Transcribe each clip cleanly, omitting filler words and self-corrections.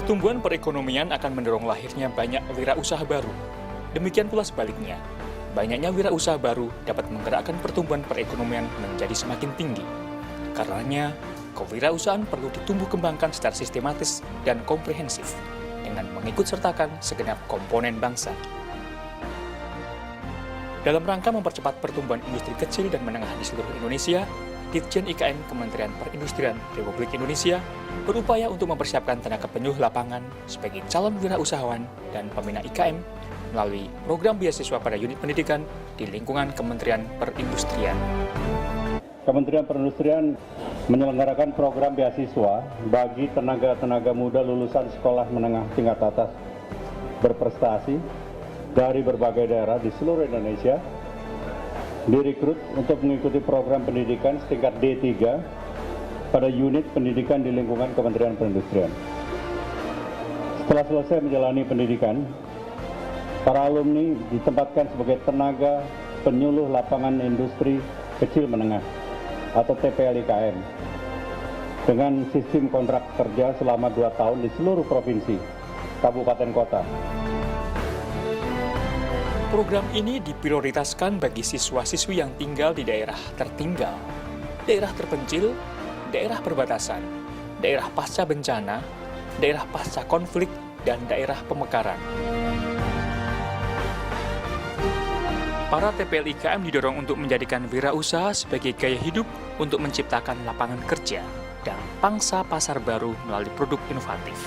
Pertumbuhan perekonomian akan mendorong lahirnya banyak wirausaha baru. Demikian pula sebaliknya, banyaknya wirausaha baru dapat menggerakkan pertumbuhan perekonomian menjadi semakin tinggi. Karenanya, kewirausahaan perlu ditumbuh kembangkan secara sistematis dan komprehensif dengan mengikut sertakan segenap komponen bangsa. Dalam rangka mempercepat pertumbuhan industri kecil dan menengah di seluruh Indonesia, Ditjen IKM Kementerian Perindustrian Republik Indonesia berupaya untuk mempersiapkan tenaga penyuluh lapangan sebagai calon wirausahawan dan pembina IKM melalui program beasiswa pada unit pendidikan di lingkungan Kementerian Perindustrian. Kementerian Perindustrian menyelenggarakan program beasiswa bagi tenaga-tenaga muda lulusan sekolah menengah tingkat atas berprestasi dari berbagai daerah di seluruh Indonesia, direkrut untuk mengikuti program pendidikan setingkat D3 pada unit pendidikan di lingkungan Kementerian Perindustrian. Setelah selesai menjalani pendidikan, para alumni ditempatkan sebagai tenaga penyuluh lapangan industri kecil menengah atau TPL-IKM dengan sistem kontrak kerja selama 2 tahun di seluruh provinsi, kabupaten kota. Program ini diprioritaskan bagi siswa-siswi yang tinggal di daerah tertinggal, daerah terpencil, daerah perbatasan, daerah pasca bencana, daerah pasca konflik, dan daerah pemekaran. Para TPL IKM didorong untuk menjadikan wirausaha sebagai gaya hidup untuk menciptakan lapangan kerja dan pangsa pasar baru melalui produk inovatif.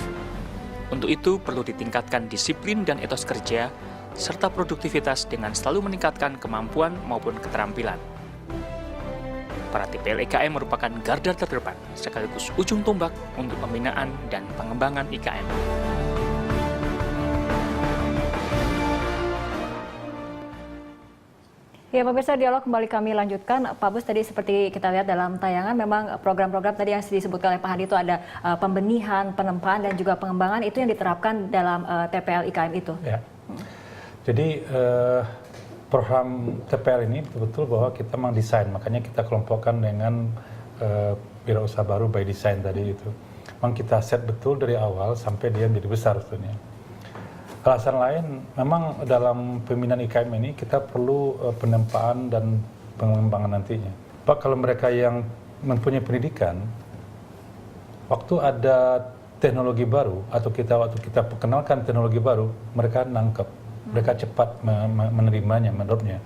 Untuk itu perlu ditingkatkan disiplin dan etos kerja, serta produktivitas dengan selalu meningkatkan kemampuan maupun keterampilan. Para TPL IKM merupakan garda terdepan sekaligus ujung tombak untuk pembinaan dan pengembangan IKM. Ya, pemirsa, dialog kembali kami lanjutkan. Pak Bus, tadi seperti kita lihat dalam tayangan, memang program-program tadi yang disebutkan oleh Pak Hadi itu ada pembenihan, penempaan, dan juga pengembangan itu yang diterapkan dalam TPL IKM itu. Ya. Jadi program TPL ini betul-betul bahwa kita mendesain, makanya kita kelompokkan dengan wirausaha baru by design tadi itu. Memang kita set betul dari awal sampai dia menjadi besar sebetulnya. Alasan lain, memang dalam pembinaan IKM ini kita perlu penempaan dan pengembangan nantinya. Pak, kalau mereka yang mempunyai pendidikan, waktu ada teknologi baru atau waktu kita perkenalkan teknologi baru, mereka nangkep, mereka cepat menerimanya, menurutnya.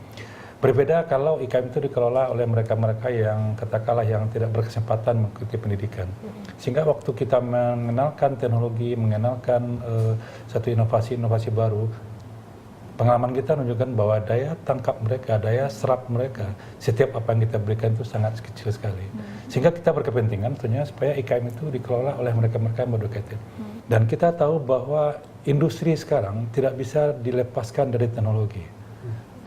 Berbeda kalau IKM itu dikelola oleh mereka-mereka yang katakanlah yang tidak berkesempatan mengikuti pendidikan. Sehingga waktu kita mengenalkan teknologi, mengenalkan satu inovasi-inovasi baru, pengalaman kita menunjukkan bahwa daya tangkap mereka, daya serap mereka, setiap apa yang kita berikan itu sangat kecil sekali. Sehingga kita berkepentingan tentunya supaya IKM itu dikelola oleh mereka-mereka yang educated. Dan kita tahu bahwa industri sekarang tidak bisa dilepaskan dari teknologi.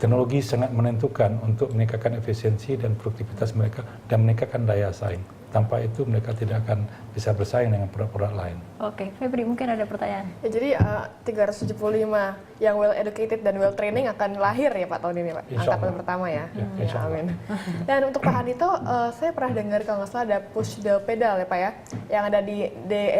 Teknologi sangat menentukan untuk meningkatkan efisiensi dan produktivitas mereka dan meningkatkan daya saing. Tanpa itu mereka tidak akan bisa bersaing dengan produk-produk lain. Oke, Febri mungkin ada pertanyaan. Ya, jadi 375 yang well educated dan well training akan lahir ya Pak tahun ini Pak, angkatan pertama ya. Ya, amin. Dan untuk Pak Hadito, saya pernah dengar kalau nggak salah ada push the pedal ya Pak ya, yang ada di the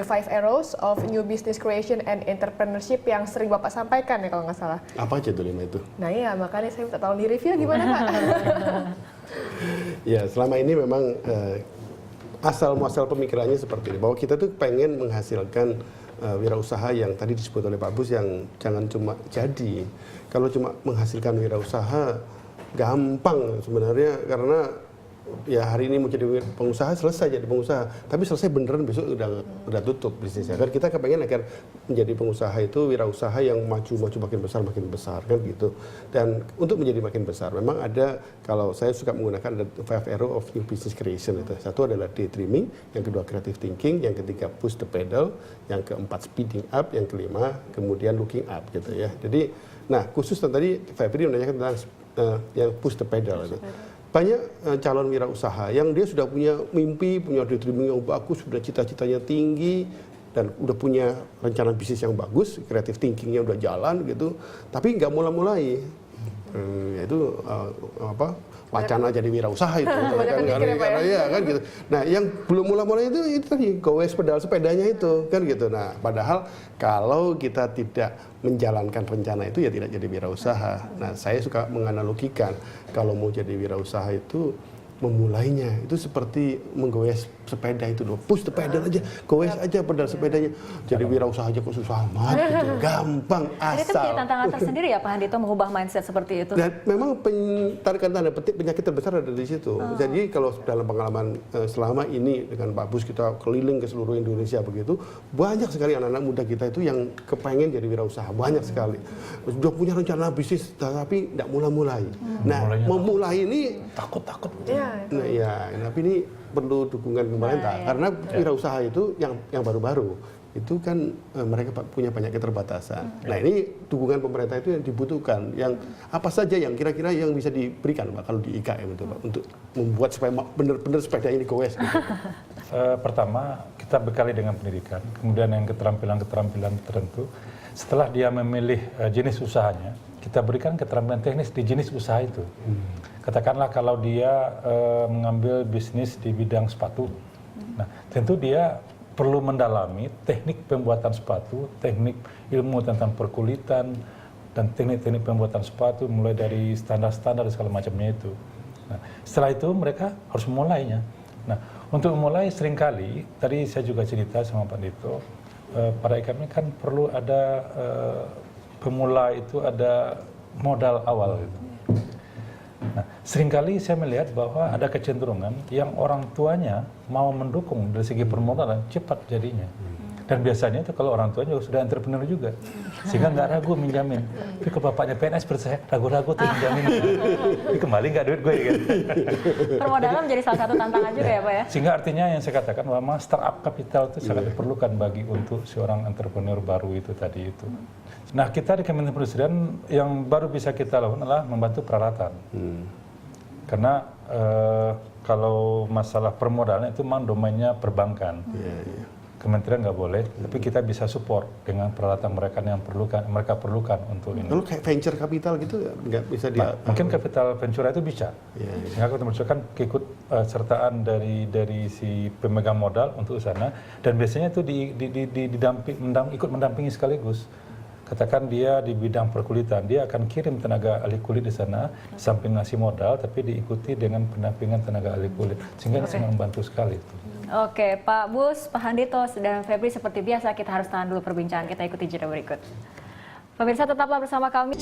5 arrows of new business creation and entrepreneurship yang sering Bapak sampaikan ya kalau nggak salah. Apa aja tuh 5 itu? Nah iya, makanya saya minta tolong di review gimana Pak? Ya, selama ini memang asal-muasal pemikirannya seperti ini, bahwa kita tuh pengen menghasilkan wirausaha yang tadi disebut oleh Pak Bus, yang jangan cuma jadi. Kalau cuma menghasilkan wirausaha gampang sebenarnya, karena ya hari ini mau jadi pengusaha selesai jadi pengusaha, tapi selesai beneran besok udah tutup bisnisnya. Kan kita kepengen agar menjadi pengusaha itu wirausaha yang maju makin besar kan gitu. Dan untuk menjadi makin besar memang ada, kalau saya suka menggunakan ada 5 arrow of new business creation itu. Satu adalah daydreaming, yang kedua creative thinking, yang ketiga push the pedal, yang keempat speeding up, yang kelima kemudian looking up gitu ya. Jadi nah khusus tadi Febri menanyakan tentang yang push the pedal itu. Banyak calon wirausaha yang dia sudah punya mimpi, punya daydreaming yang bagus, sudah cita-citanya tinggi, dan udah punya rencana bisnis yang bagus, creative thinkingnya udah jalan gitu, tapi nggak mulai-mulai. yaitu wacana jadi wirausaha itu kan karena ya kan gitu. Nah, yang belum mulai itu tadi gowes pedal sepedanya itu kan gitu. Nah, padahal kalau kita tidak menjalankan rencana itu ya tidak jadi wirausaha. Nah, saya suka menganalogikan kalau mau jadi wirausaha itu memulainya itu seperti menggoes sepeda itu loh, push the pedal aja, goes aja pedal sepedanya. Jadi wirausaha aja kok susah amat gitu, gampang Jadi itu menjadi asal. tantangan tersendiri ya Pak Handito mengubah mindset seperti itu. Dan memang tarikan tanda petik penyakit terbesar ada di situ. Jadi kalau dalam pengalaman selama ini dengan Pak Bus kita keliling ke seluruh Indonesia begitu, banyak sekali anak-anak muda kita itu yang kepengen jadi wirausaha, banyak sekali. Sudah punya rencana bisnis tapi tidak mulai-mulai. Nah, memulai ini Takut. nah, ya, tapi ini perlu dukungan pemerintah karena wirausaha itu yang baru-baru itu kan mereka punya banyak keterbatasan. Nah, ini dukungan pemerintah itu yang dibutuhkan. Yang apa saja yang kira-kira yang bisa diberikan Pak kalau di IKM itu Pak untuk membuat supaya benar-benar sepeda ini goes gitu. Pertama, kita bekali dengan pendidikan, kemudian yang keterampilan tertentu. Setelah dia memilih jenis usahanya, kita berikan keterampilan teknis di jenis usaha itu. Katakanlah kalau dia mengambil bisnis di bidang sepatu, nah tentu dia perlu mendalami teknik pembuatan sepatu, teknik ilmu tentang perkulitan, dan teknik-teknik pembuatan sepatu mulai dari standar-standar segala macamnya itu. Nah, setelah itu mereka harus memulainya. Nah, untuk memulai seringkali, tadi saya juga cerita sama Pak Dito, pada IKM kan perlu ada pemula itu ada modal awal gitu. Nah, seringkali saya melihat bahwa ada kecenderungan yang orang tuanya mau mendukung dari segi permodalan cepat jadinya. Dan biasanya itu kalau orang tuanya sudah entrepreneur juga, sehingga nggak ragu minjamin. Tapi kalau bapaknya PNS seperti saya, ragu-ragu tuh minjamin. Tapi kembali nggak duit gue gitu. Permodalan menjadi salah satu tantangan juga ya Pak ya? Sehingga artinya yang saya katakan bahwa startup capital itu sangat diperlukan bagi untuk seorang entrepreneur baru itu tadi itu. Nah, kita di Kementerian Perindustrian yang baru bisa kita lakukan adalah membantu peralatan. Karena kalau masalah permodalan itu memang domainnya perbankan. Kementerian nggak boleh, tapi kita bisa support dengan peralatan mereka perlukan untuk ini. Lalu kayak venture capital gitu nggak bisa dia? Mungkin capital venture itu bisa. Sehingga kita menunjukkan keikut sertaan dari si pemegang modal untuk sana, dan biasanya itu ikut mendampingi sekaligus. Katakan dia di bidang perkulitan, dia akan kirim tenaga ahli kulit di sana, samping ngasih modal, tapi diikuti dengan pendampingan tenaga ahli kulit, sehingga sangat membantu sekali. Oke, Pak Bus, Pak Handito, dan Febri seperti biasa kita harus tahan dulu perbincangan, kita ikuti jeda berikut. Pemirsa tetaplah bersama kami.